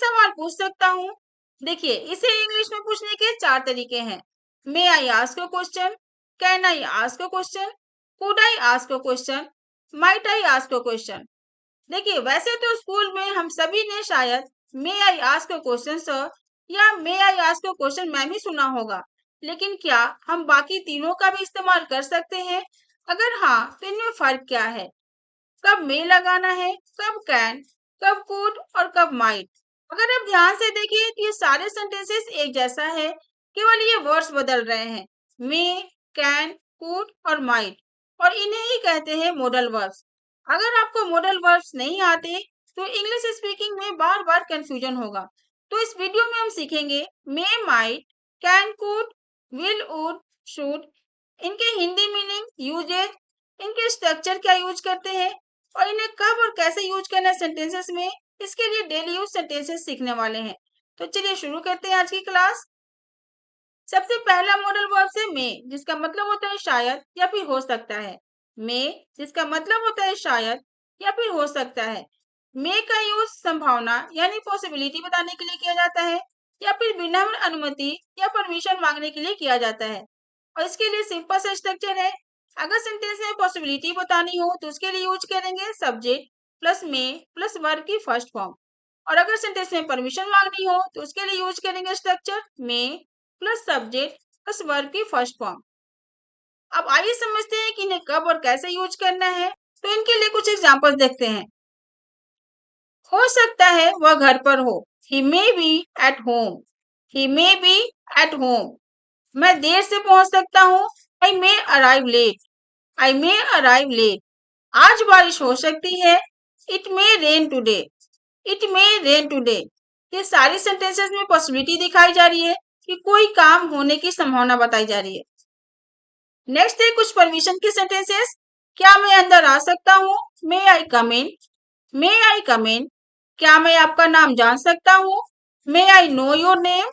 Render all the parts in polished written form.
सवाल पूछ सकता हूँ। देखिए, इसे इंग्लिश में पूछने के 4 तरीके हैं। May I ask a question, can I ask a question, could I ask a question, might I ask a question. देखिए, वैसे तो स्कूल में हम सभी ने शायद may I ask a question sir या may I ask a question ma'am ही सुना होगा, लेकिन क्या हम बाकी तीनों का भी इस्तेमाल कर सकते हैं? अगर हाँ, तो इनमें फर्क क्या है? कब मे लगाना है, कब कैन, कब कुड और कब माइट। अगर आप ध्यान से देखिए तो ये सारे सेंटेंसेस एक जैसा है, केवल ये वर्ड्स बदल रहे हैं। मे, कैन, कुड और माइट, और इन्हें ही कहते हैं मॉडल वर्ब्स। अगर आपको मॉडल वर्ब्स नहीं आते तो इंग्लिश स्पीकिंग में बार बार कंफ्यूजन होगा। तो इस वीडियो में हम सीखेंगे may, might, can, could, will, would, should, इनके हिंदी मीनिंग, यूजेज, इनके स्ट्रक्चर क्या यूज करते हैं और इन्हें कब और कैसे यूज करना है सेंटेंसेस में। इसके लिए डेली यूज सेंटेंसेस सीखने वाले हैं। तो चलिए शुरू करते हैं आज की क्लास। सबसे पहला मॉडल वर्ब है मे, जिसका मतलब होता है शायद या फिर हो सकता है। मे, जिसका मतलब होता है शायद या फिर हो सकता है। मे का यूज संभावना यानी पॉसिबिलिटी बताने के लिए किया जाता है, या फिर बिना अनुमति या परमिशन मांगने के लिए किया जाता है। और इसके लिए सिंपल सा स्ट्रक्चर है। अगर सेंटेंस में पॉसिबिलिटी बतानी हो तो उसके लिए यूज करेंगे सब्जेक्ट प्लस मे प्लस वर्ब की फर्स्ट फॉर्म। और अगर सेंटेंस में परमिशन मांगनी हो तो उसके लिए यूज करेंगे स्ट्रक्चर मे प्लस सब्जेक्ट प्लस वर्ब की फर्स्ट फॉर्म। अब आइए समझते हैं कि इन्हें कब और कैसे यूज करना है। तो इनके लिए कुछ एग्जांपल्स देखते हैं। हो सकता है वह घर पर हो, he may be at home, he may be at home. मैं देर से पहुंच सकता हूँ, I may arrive late, I may arrive late. आज बारिश हो सकती है, it may rain today, it may rain today. ये सारी सेंटेंसेस में पॉसिबिलिटी दिखाई जा रही है कि कोई काम होने की संभावना बताई जा रही है। नेक्स्ट है कुछ परमिशन की सेंटेंसेस। क्या मैं अंदर आ सकता हूँ, मे आई कम इन, मे आई कम इन। क्या मैं आपका नाम जान सकता हूँ, may I know your name,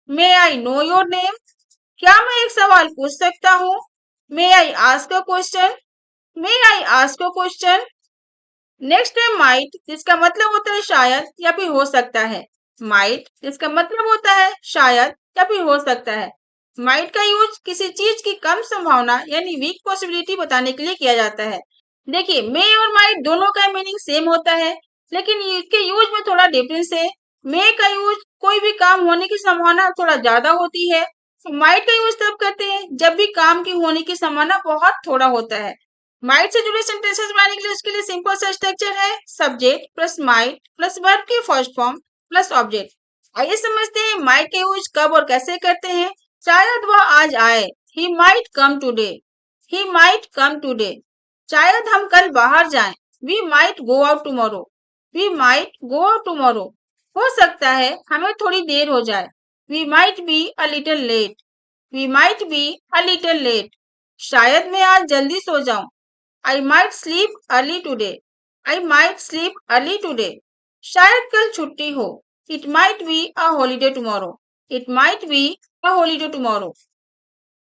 may I know your name. क्या मैं एक सवाल पूछ सकता हूँ, may I ask a question, may I ask a question. Next है माइट, जिसका मतलब होता है शायद या फिर हो सकता है। माइट, जिसका मतलब होता है शायद या फिर हो सकता है। माइट का यूज किसी चीज की कम संभावना यानी वीक पॉसिबिलिटी बताने के लिए किया जाता है। देखिए, मे और माइट दोनों का मीनिंग सेम होता है, लेकिन इसके यूज में थोड़ा डिफरेंस है। मे का यूज कोई भी काम होने की संभावना थोड़ा ज्यादा होती है। माइट का यूज तब करते हैं जब भी काम की होने की संभावना बहुत थोड़ा होता है। माइट से जुड़े सेंटेंसेस बनाने के लिए उसके लिए सिंपल सा स्ट्रक्चर है subject plus might plus verb की फर्स्ट फॉर्म प्लस ऑब्जेक्ट। आइए समझते हैं माइट के यूज कब और कैसे करते हैं। शायद वह आज आए, he might come today, he might come today. शायद हम कल बाहर जाएं, we might go out tomorrow, we might go out tomorrow. हो सकता है हमें थोड़ी देर हो जाए, we might be a little late, we might be a little late. शायद मैं आज जल्दी सो जाऊं, I might sleep early today. I might sleep early today. शायद कल छुट्टी हो, It might be a holiday tomorrow. It might be a holiday tomorrow.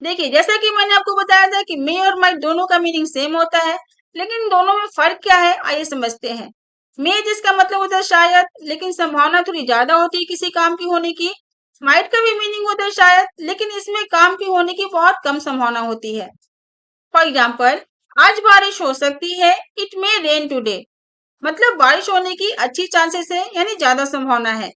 देखिए, जैसा कि मैंने आपको बताया था कि मे और माइट दोनों का मीनिंग सेम होता है, लेकिन इन दोनों में फर्क क्या है आइए समझते हैं। मे, जिसका मतलब होता है शायद, लेकिन संभावना थोड़ी ज्यादा होती है किसी काम की होने की। माइट का भी मीनिंग होता है शायद, लेकिन इसमें काम की होने की बहुत कम संभावना होती है। फॉर एग्जाम्पल, आज बारिश हो सकती है, इट मे रेन टुडे। मतलब बारिश होने की अच्छी चांसेस है यानी ज्यादा संभावना है।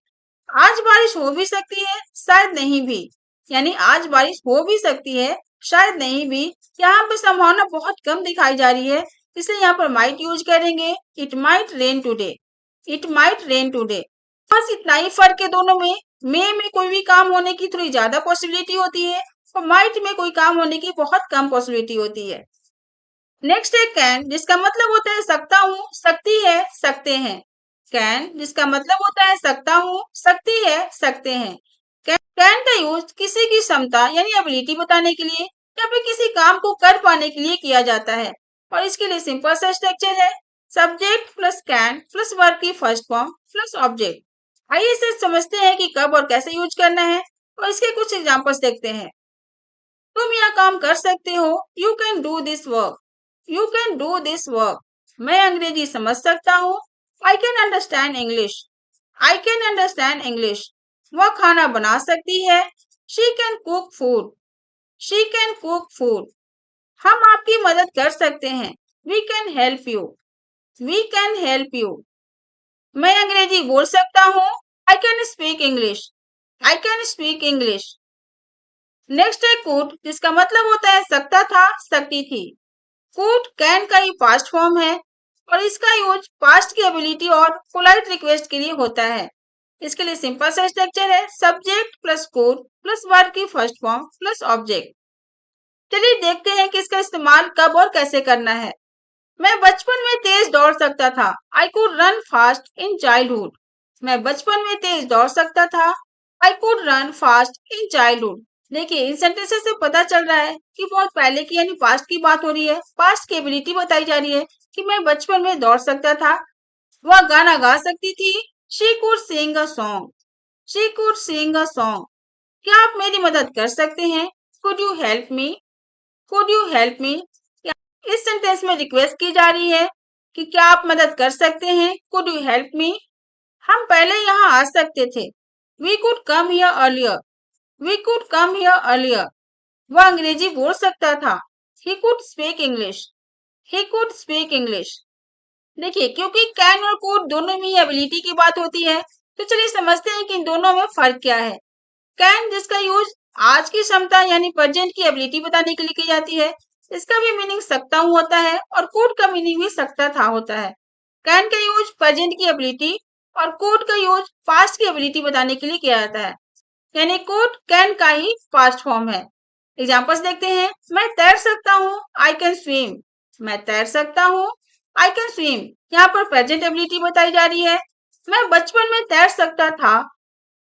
आज बारिश हो भी सकती है, शायद नहीं भी, यानी आज बारिश हो भी सकती है, शायद नहीं भी। यहाँ पे संभावना बहुत कम दिखाई जा रही है, इसलिए यहाँ पर माइट यूज करेंगे, it might rain today, it might rain today. बस इतना ही फर्क है दोनों में। मे में कोई भी काम होने की थोड़ी ज्यादा पॉसिबिलिटी होती है और माइट में कोई काम होने की बहुत कम पॉसिबिलिटी होती है। नेक्स्ट है कैन, जिसका मतलब होता है सकता हूँ, सकती है, सकते हैं। कैन, जिसका मतलब होता है सकता हूँ, सकती है, सकते हैं। कैन का यूज किसी की क्षमता यानी एबिलिटी बताने के लिए या फिर किसी काम को कर पाने के लिए किया जाता है, और इसके लिए सिंपल सा स्ट्रक्चर है subject plus can plus verb की फर्स्ट फॉर्म प्लस ऑब्जेक्ट। आइए इसे समझते हैं कि कब और कैसे यूज करना है, और इसके कुछ एग्जांपल्स देखते हैं। तुम यह काम कर सकते हो, you can do this work, you can do this work. मैं अंग्रेजी समझ सकता हूँ, I can understand English, I can understand English. वह खाना बना सकती है। She can cook food. She can cook food. हम आपकी मदद कर सकते हैं। We can help you. We can help you. मैं अंग्रेजी बोल सकता हूँ। I can speak English. I can speak English. Next है कुड, जिसका मतलब होता है सकता था, सकती थी। कुड कैन का ही पास्ट फॉर्म है और इसका यूज पास्ट की एबिलिटी और पोलाइट रिक्वेस्ट के लिए होता है। इसके लिए सिंपल सा स्ट्रक्चर है, subject plus could plus verb की फर्स्ट फॉर्म प्लस ऑब्जेक्ट। चलिए देखते हैं कि इसका इस्तेमाल कब और कैसे करना है। मैं बचपन में तेज दौड़ सकता था। I could run fast in childhood. मैं बचपन में तेज दौड़ सकता था। I could run fast in childhood. देखिए इन सेंटेंसेस से पता चल रहा है कि बहुत पहले की यानी पास्ट की बात हो रही है। पास्ट की एबिलिटी बताई जा रही है कि मैं बचपन में दौड़ सकता था। वह गाना गा सकती थी। She could sing a song. She could sing a song. क्या आप मेरी मदद कर सकते हैं? Could you help me? Could you help मी? इस सेंटेंस में रिक्वेस्ट की जा रही है कि क्या आप मदद कर सकते हैं? Could you help me? हम पहले यहाँ आ सकते थे। We could come here earlier. We could come here earlier. वह अंग्रेजी बोल सकता था। He could speak English. He could speak English. देखिए क्योंकि कैन और कुड दोनों में ही एबिलिटी की बात होती है, तो चलिए समझते हैं कि इन दोनों में फर्क क्या है। कैन जिसका यूज आज की क्षमता यानी प्रेजेंट की एबिलिटी बताने के लिए की जाती है, इसका भी मीनिंग सकता हूं होता है और कुड का मीनिंग भी सकता था होता है। कैन का यूज प्रेजेंट की एबिलिटी और कुड का यूज पास्ट की एबिलिटी बताने के लिए किया जाता है, यानी कुड कैन का ही पास्ट फॉर्म है। एग्जांपल्स देखते हैं। मैं तैर सकता हूँ। I can swim. मैं तैर सकता हूँ। I can swim. यहाँ पर प्रेजेंट एबिलिटी बताई जा रही है। मैं बचपन में तैर सकता था।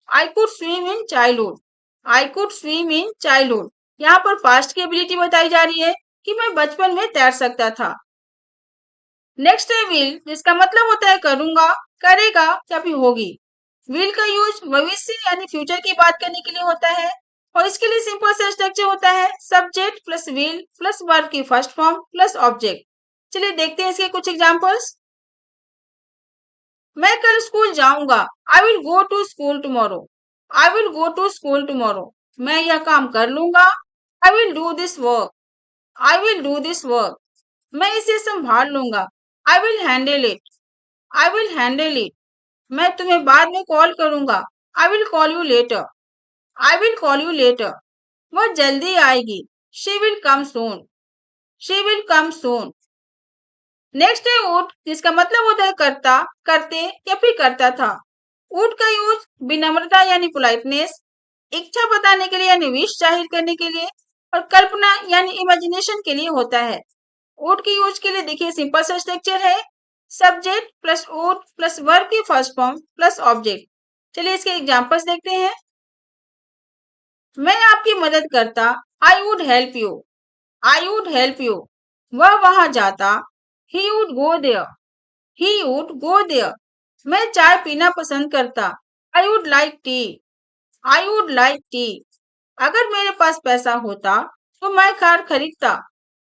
I could swim in childhood. I could swim in childhood. यहाँ पर पास्ट की एबिलिटी बताई जा रही है कि मैं बचपन में तैर सकता था। नेक्स्ट है विल, जिसका मतलब होता है करूंगा, करेगा या फिर होगी। विल का यूज भविष्य यानी फ्यूचर की बात करने के लिए होता है और इसके लिए सिंपल सा स्ट्रक्चर होता है, subject plus will plus verb की फर्स्ट फॉर्म प्लस ऑब्जेक्ट। चलिए देखते हैं इसके कुछ एग्जांपल्स। मैं कल स्कूल जाऊंगा। I will go to school tomorrow. I will go to school tomorrow. मैं यह काम कर लूंगा। I will do this work. I will do this work. मैं इसे संभाल लूंगा। I will handle it. I will handle it. मैं तुम्हें बाद में कॉल करूंगा। I will call you later. I will call you later. वह जल्दी आएगी। She will come soon. She will come soon. Next है वुड, जिसका मतलब होता है करता, करते या फिर करता था। वुड का यूज विनम्रता यानी पोलाइटनेस, इच्छा बताने के लिए यानी विश जाहिर करने के लिए और कल्पना यानी इमेजिनेशन के लिए होता है। वुड के यूज के लिए देखिए सिंपल सा स्ट्रक्चर है, subject plus would plus verb की फर्स्ट फॉर्म प्लस ऑब्जेक्ट। चलिए इसके एग्जांपल्स देखते हैं। मैं आपकी मदद करता। I would help you. I would help you. वह वहां जाता। He would go there. He would go there. मैं चाय पीना पसंद करता। I would like tea. I would like tea. अगर मेरे पास पैसा होता तो मैं कार खरीदता।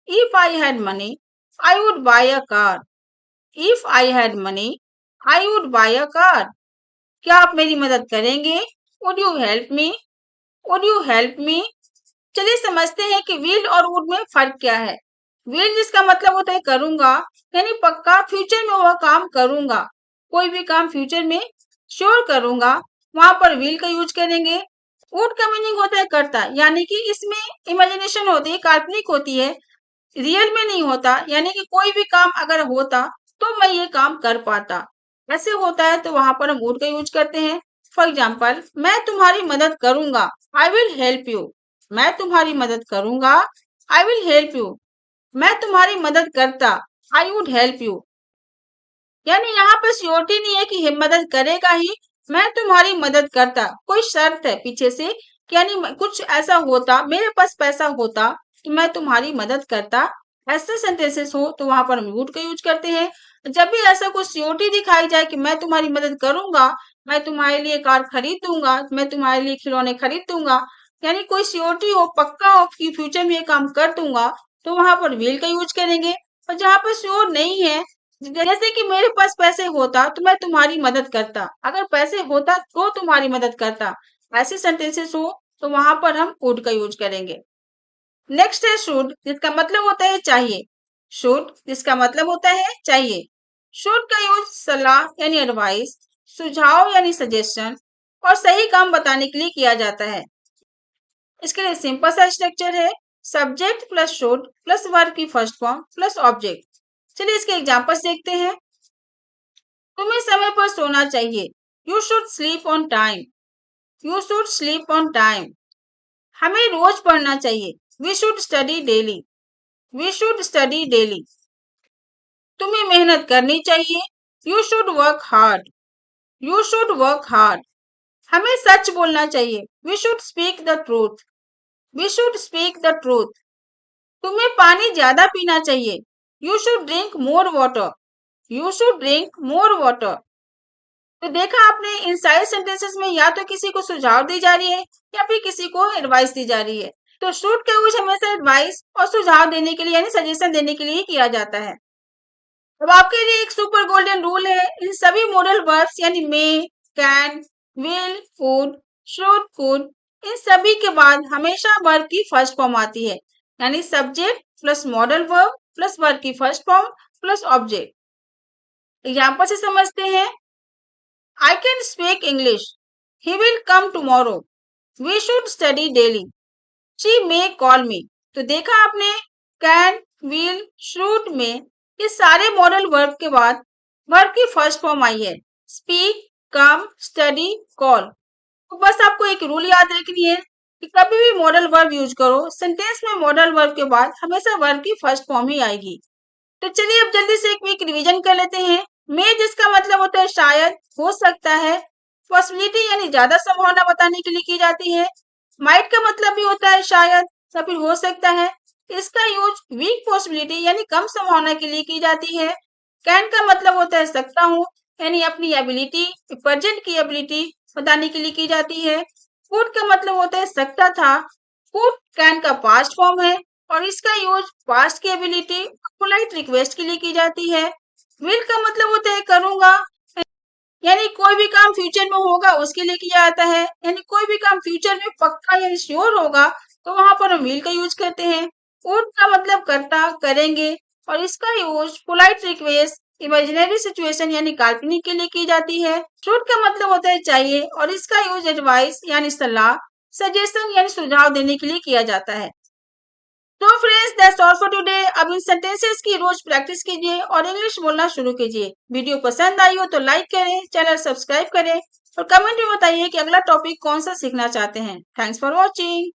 If I had money I would buy a car. If I had money I would buy a car. क्या आप मेरी मदद करेंगे? Would you help me? Would you help me? चलिए समझते हैं कि विल और वुड में फर्क क्या है। विल जिसका मतलब होता है करूंगा, यानी पक्का फ्यूचर में वह काम करूंगा। कोई भी काम फ्यूचर में श्योर करूंगा, वहां पर विल का यूज करेंगे। वुड का मीनिंग होता है करता, यानी कि इसमें इमेजिनेशन होती है, काल्पनिक होती है, रियल में नहीं होता। यानी कि कोई भी काम अगर होता तो मैं ये काम कर पाता, ऐसे होता है तो वहां पर हम वुड का यूज करते हैं। फॉर एग्जाम्पल, मैं तुम्हारी मदद करूंगा। I will help you. मैं तुम्हारी मदद करूंगा। I will help you. मैं तुम्हारी मदद करता। I would help you. यानी यहाँ पे श्योरिटी नहीं है कि ये मदद करेगा ही। मैं तुम्हारी मदद करता, कोई शर्त है पीछे से, यानी कुछ ऐसा होता, मेरे पास पैसा होता तो मैं तुम्हारी मदद करता। ऐसे सेंटेंसेस हो तो वहां पर हम वुड का यूज करते हैं। जब भी ऐसा कुछ श्योरिटी दिखाई जाए कि मैं तुम्हारी मदद करूंगा, मैं तुम्हारे लिए कार खरीद दूंगा, मैं तुम्हारे लिए खिलौने खरीद दूंगा, यानी कोई श्योरिटी हो, पक्का हो कि फ्यूचर में ये काम कर दूंगा, तो वहां पर विल का यूज करेंगे। और जहां पर श्योर नहीं है, जैसे कि मेरे पास पैसे होता तो मैं तुम्हारी मदद करता, अगर पैसे होता तो तुम्हारी मदद करता, ऐसे सेंटेंसेस हो तो वहां पर हम कुड का यूज करेंगे। नेक्स्ट है शुड, जिसका मतलब होता है चाहिए। शुड जिसका मतलब होता है चाहिए। शुड का यूज सलाह यानी एडवाइस, सुझाव यानी सजेशन और सही काम बताने के लिए किया जाता है। इसके लिए सिंपल सा स्ट्रक्चर है, subject plus should plus verb की फर्स्ट फॉर्म प्लस ऑब्जेक्ट। चलिए इसके एग्जांपल्स देखते हैं। तुम्हें समय पर सोना चाहिए, you should sleep on time. You should sleep on time. हमें रोज पढ़ना चाहिए, we should study daily. We should study daily. तुम्हें मेहनत करनी चाहिए, you should work hard. You should work hard. हमें सच बोलना चाहिए, we should speak the truth. We should speak the truth. तुम्हें पानी ज्यादा पीना चाहिए, you should drink more water. You should drink more water. तो देखा आपने, इन सारे सेंटेंसेस में या तो किसी को सुझाव दी जा रही है या फिर किसी को एडवाइस दी जा रही है। तो शुड का यूज हमेशा एडवाइस और सुझाव देने के लिए यानी सजेशन देने के लिए किया जाता है। अब आपके लिए एक सुपर गोल्डन रूल है, इन सभी मॉडल वर्ब्स यानी may, can, will, would, should, could, इन सभी के बाद हमेशा वर्ब की फर्स्ट फॉर्म आती है, यानी subject plus model verb plus verb की first form plus object. Example से समझते हैं। I can speak English. He will come tomorrow. We should study daily. She may call me. तो देखा आपने, कैन, विल, शुड में ये सारे मॉडल वर्ब के बाद वर्ब की फर्स्ट फॉर्म आई है, स्पीक, कम, स्टडी, कॉल। तो बस आपको एक रूल याद रखनी है कि कभी भी मॉडल वर्ब यूज करो, सेंटेंस में मॉडल वर्ब के बाद हमेशा वर्ब की फर्स्ट फॉर्म ही आएगी। तो चलिए अब जल्दी से एक क्विक रिवीजन कर लेते हैं। मे जिसका मतलब होता है शायद, हो सकता है, पॉसिबिलिटी यानी ज्यादा संभावना बताने के लिए की जाती है। माइट का मतलब भी होता है शायद या फिर हो सकता है। इसका यूज वीक पॉसिबिलिटी यानी कम संभावना के लिए की जाती है। कैन का मतलब होता है सकता हूँ, यानी अपनी एबिलिटी, प्रेजेंट की एबिलिटी बताने के लिए की जाती है। कुड का मतलब होता है सकता था। कुड कैन का पास्ट फॉर्म है और इसका यूज पास्ट की एबिलिटी पोलाइट रिक्वेस्ट के लिए की जाती है। विल का मतलब होता है करूंगा, यानी कोई भी काम फ्यूचर में होगा उसके लिए किया जाता है, यानी कोई भी काम फ्यूचर में पक्का यानी श्योर होगा तो वहां पर हम विल का यूज करते हैं। वुड का मतलब करता, करेंगे और इसका use polite request imaginary situation यानी काल्पनिक के लिए की जाती है। शुड का मतलब होता है चाहिए और इसका यूज एडवाइस यानी सलाह, सजेशन यानी सुझाव देने के लिए किया जाता है। तो friends that's all for today. अब इन सेंटेंसेस की रोज प्रैक्टिस कीजिए और इंग्लिश बोलना शुरू कीजिए। वीडियो पसंद आई हो तो लाइक करें, चैनल सब्सक्राइब करें और कमेंट में बताइए कि अगला टॉपिक कौन सा सीखना चाहते हैं। Thanks for watching.